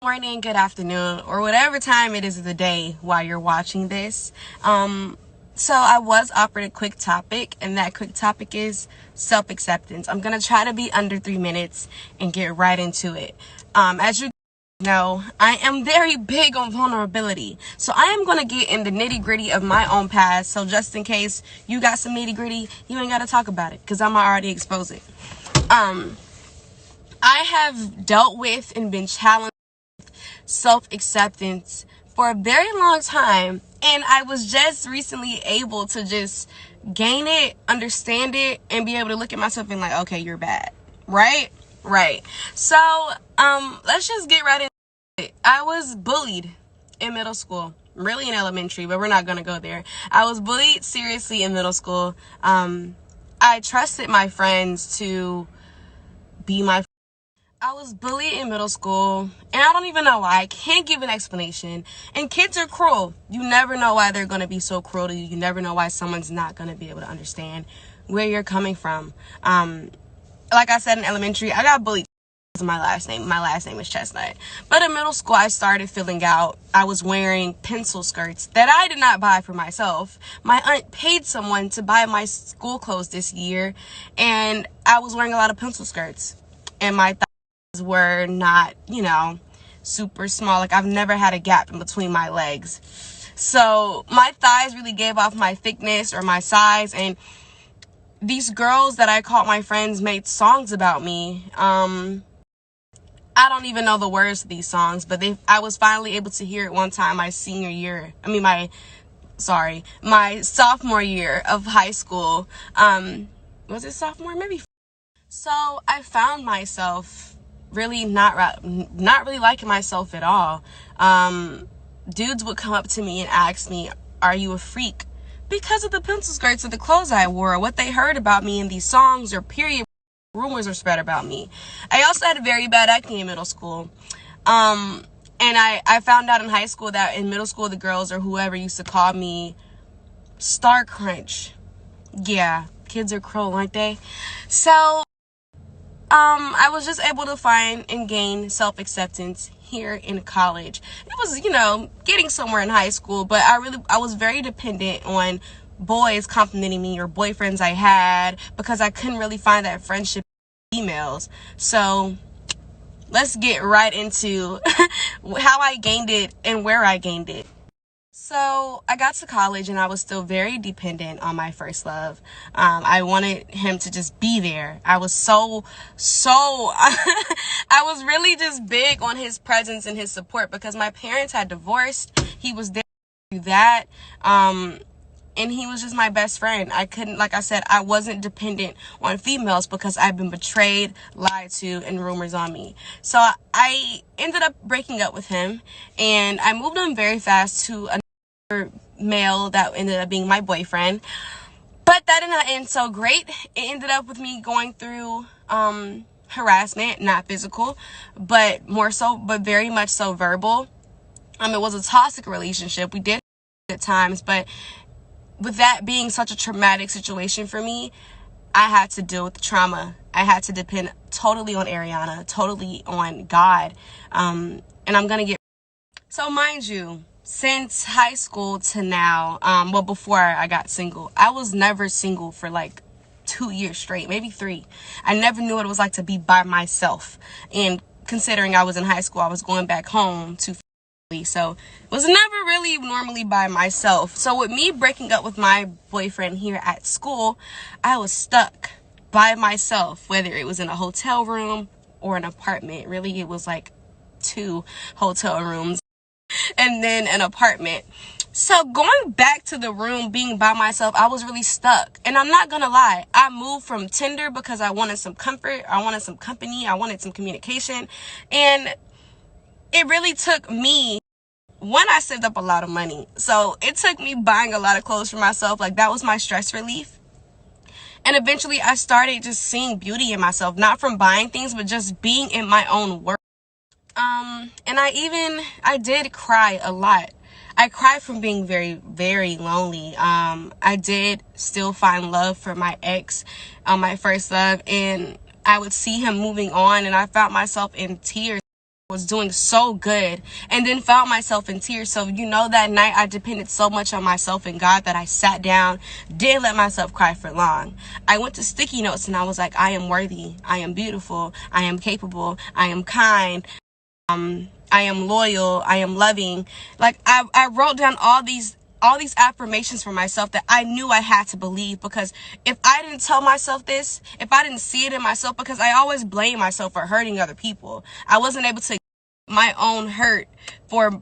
Morning, good afternoon, or whatever time it is of the day while you're watching this. So I was offered a quick topic, and that quick topic is self-acceptance. I'm gonna try to be under 3 minutes and get right into it. As you know, I am very big on vulnerability, so I am gonna get in the nitty-gritty of my own past. So just in case you got some nitty-gritty, you ain't gotta talk about it because I'm already expose it. I have dealt with and been challenged self-acceptance for a very long time, and I was just recently able to just gain it, understand it, and be able to look at myself and like, okay, you're bad, right? So let's just get right into it. I was bullied in middle school, really in elementary, but we're not gonna go there. I was bullied seriously in middle school. I trusted my friends to be my I was bullied in middle school, and I don't even know why. I can't give an explanation. And kids are cruel. You never know why they're going to be so cruel to you. You never know why someone's not going to be able to understand where you're coming from. Like I said, in elementary, I got bullied because of my last name. My last name is Chestnut. But in middle school, I started filling out. I was wearing pencil skirts that I did not buy for myself. My aunt paid someone to buy my school clothes this year, and I was wearing a lot of pencil skirts. And my were not, super small. Like, I've never had a gap in between my legs. So my thighs really gave off my thickness or my size, and these girls that I called my friends made songs about me. I don't even know the words to these songs, but I was finally able to hear it one time my sophomore year of high school. Was it sophomore? Maybe. So I found myself really not really liking myself at all. Dudes would come up to me and ask me, are you a freak? Because of the pencil skirts or the clothes I wore, or what they heard about me in these songs, or period rumors were spread about me. I also had very bad acne in middle school. And I found out in high school that in middle school, the girls or whoever used to call me Star Crunch. Yeah, kids are cruel, aren't they? So I was just able to find and gain self-acceptance here in college. It was, getting somewhere in high school, but I was very dependent on boys complimenting me or boyfriends I had, because I couldn't really find that friendship with females. So let's get right into how I gained it and where I gained it. So I got to college, and I was still very dependent on my first love. I wanted him to just be there. I was I was really just big on his presence and his support, because my parents had divorced. He was there to do that. And he was just my best friend. Like I said, I wasn't dependent on females because I've been betrayed, lied to, and rumors on me. So I ended up breaking up with him, and I moved on very fast to another male that ended up being my boyfriend. But that did not end so great. It ended up with me going through harassment, not physical, but very much so verbal. It was a toxic relationship. We did at times, but with that being such a traumatic situation for me, I had to deal with the trauma. I had to depend totally on Ariana, totally on God. And I'm gonna get so, mind you, since high school to now, before I got single, I was never single for like 2 years straight, maybe 3. I never knew what it was like to be by myself. And considering I was in high school, I was going back home to so was never really normally by myself. So with me breaking up with my boyfriend here at school, I was stuck by myself, whether it was in a hotel room or an apartment. Really, it was like 2 hotel rooms and then an apartment. So going back to the room, being by myself, I was really stuck. And I'm not gonna lie, I moved from Tinder because I wanted some comfort, I wanted some company, I wanted some communication. And it really took me, I saved up a lot of money. So it took me buying a lot of clothes for myself. Like, that was my stress relief. And eventually I started just seeing beauty in myself, not from buying things, but just being in my own world. And I did cry a lot. I cried from being very, very lonely. I did still find love for my ex, my first love, and I would see him moving on, and I found myself in tears. was doing so good, and then found myself in tears. So that night I depended so much on myself and God that I sat down, didn't let myself cry for long. I went to sticky notes and I was like, I am worthy, I am beautiful, I am capable, I am kind, I am loyal, I am loving. Like I wrote down all these affirmations for myself that I knew I had to believe, because if I didn't tell myself this, if I didn't see it in myself, because I always blame myself for hurting other people. I wasn't able to my own hurt for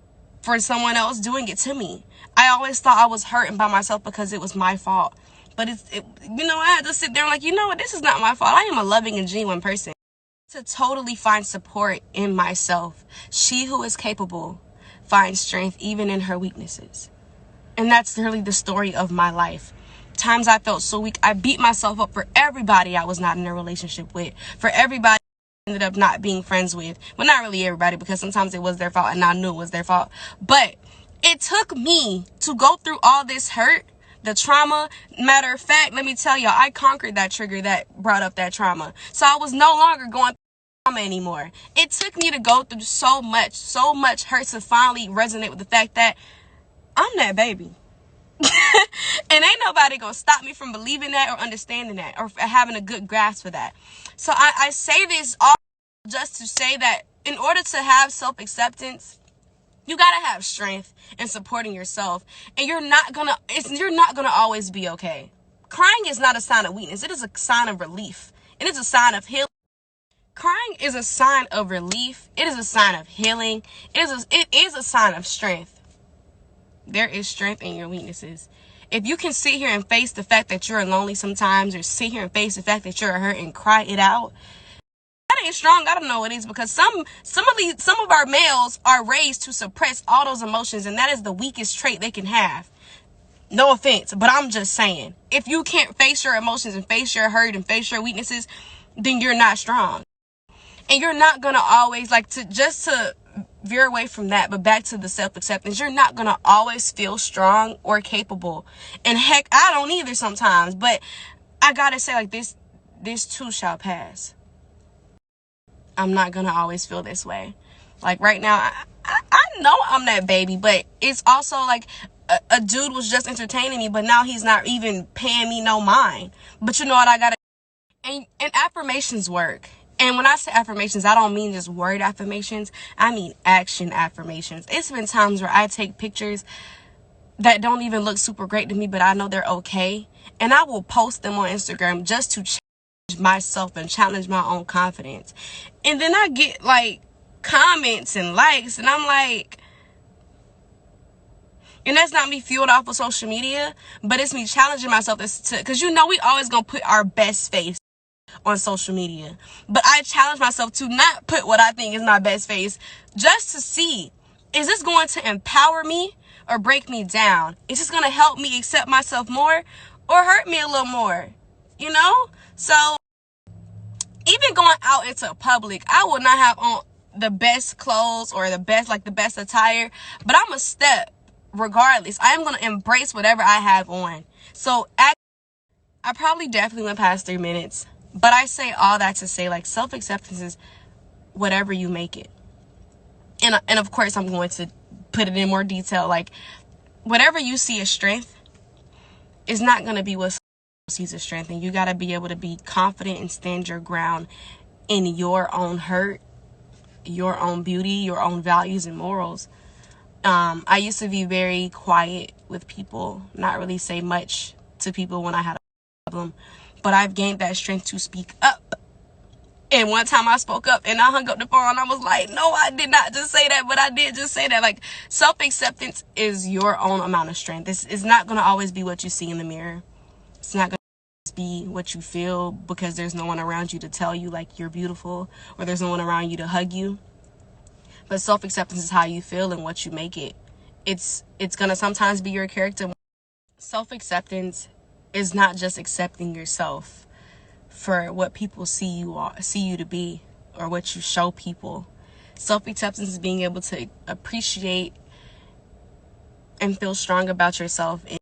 someone else doing it to me. I always thought I was hurting by myself because it was my fault. But I had to sit there and like, what, this is not my fault. I am a loving and genuine person. To totally find support in myself. She who is capable finds strength even in her weaknesses. And that's really the story of my life. Times I felt so weak, I beat myself up for everybody I was not in a relationship with, for everybody I ended up not being friends with. Well, not really everybody, because sometimes it was their fault and I knew it was their fault. But it took me to go through all this hurt, the trauma. Matter of fact, let me tell y'all, I conquered that trigger that brought up that trauma. So I was no longer going through trauma anymore. It took me to go through so much hurt to finally resonate with the fact that I'm that baby. And ain't nobody gonna stop me from believing that or understanding that or having a good grasp for that. So I say this all just to say that in order to have self-acceptance, you gotta have strength and supporting yourself. And you're not gonna always be okay. Crying is not a sign of weakness. It is a sign of relief. It is a sign of healing. Crying is a sign of relief. It is a sign of healing. It is a sign of strength. There is strength in your weaknesses. If you can sit here and face the fact that you're lonely sometimes, or sit here and face the fact that you're hurt and cry it out, that ain't strong. I don't know what it is, because some of our males are raised to suppress all those emotions, and that is the weakest trait they can have. No offense, but I'm just saying, if you can't face your emotions and face your hurt and face your weaknesses, then you're not strong. And you're not gonna always, to veer away from that, but back to the self-acceptance, you're not gonna always feel strong or capable. And heck, I don't either sometimes, but I gotta say, like, this too shall pass. I'm not gonna always feel this way. Like right now, I know I'm that baby, but it's also like a dude was just entertaining me, but now he's not even paying me no mind. But you know what, I gotta, and affirmations work. And when I say affirmations, I don't mean just word affirmations. I mean action affirmations. It's been times where I take pictures that don't even look super great to me, but I know they're okay. And I will post them on Instagram just to challenge myself and challenge my own confidence. And then I get like comments and likes, and I'm like, and that's not me fueled off of social media, but it's me challenging myself because we always gonna put our best face on social media. But I challenge myself to not put what I think is my best face, just to see, is this going to empower me or break me down? Is this going to help me accept myself more or hurt me a little more? So even going out into public, I will not have on the best clothes or the best attire, but I'm a step regardless. I am going to embrace whatever I have on. So I probably definitely went past 3 minutes. But I say all that to say, like, self-acceptance is whatever you make it. And of course, I'm going to put it in more detail. Like, whatever you see as strength is not going to be what sees as strength. And you got to be able to be confident and stand your ground in your own hurt, your own beauty, your own values and morals. I used to be very quiet with people, not really say much to people when I had a problem. But I've gained that strength to speak up. And one time I spoke up and I hung up the phone and I was like, no, I did not just say that, but I did just say that. Like, self-acceptance is your own amount of strength. It's not going to always be what you see in the mirror. It's not going to be what you feel because there's no one around you to tell you like you're beautiful, or there's no one around you to hug you. But self-acceptance is how you feel and what you make it. It's going to sometimes be your character. Self-acceptance is not just accepting yourself for what people see you to be, or what you show people. Self-acceptance is being able to appreciate and feel strong about yourself in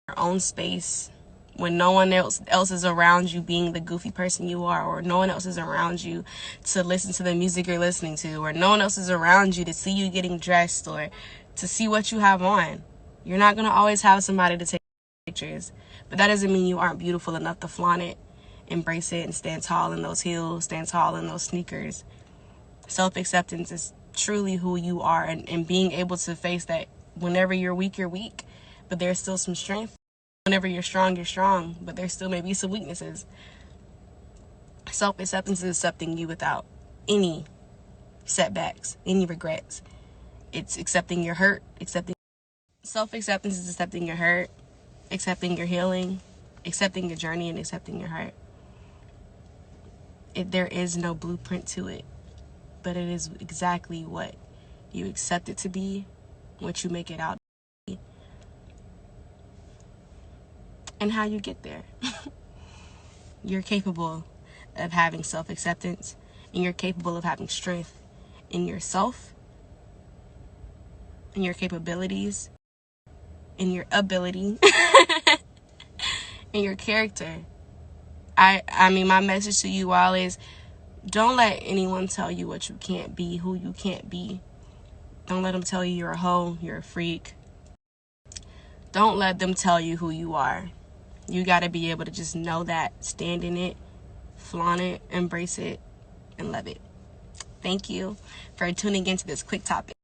your own space, when no one else is around you being the goofy person you are, or no one else is around you to listen to the music you're listening to, or no one else is around you to see you getting dressed or to see what you have on. You're not going to always have somebody to take pictures, but that doesn't mean you aren't beautiful enough to flaunt it, embrace it, and stand tall in those heels, stand tall in those sneakers. Self-acceptance is truly who you are, and being able to face that whenever you're weak, but there's still some strength. Whenever you're strong, but there still may be some weaknesses. Self-acceptance is accepting you without any setbacks, any regrets. It's accepting your hurt, self-acceptance is accepting your hurt, accepting your healing, accepting your journey, and accepting your heart. There is no blueprint to it, but it is exactly what you accept it to be, what you make it out to be, and how you get there. You're capable of having self-acceptance, and you're capable of having strength in yourself, in your capabilities, in your ability, in your character. I mean, my message to you all is, don't let anyone tell you what you can't be, who you can't be. Don't let them tell you you're a hoe, you're a freak. Don't let them tell you who you are. You got to be able to just know that, stand in it, flaunt it, embrace it, and love it. Thank you for tuning into this quick topic.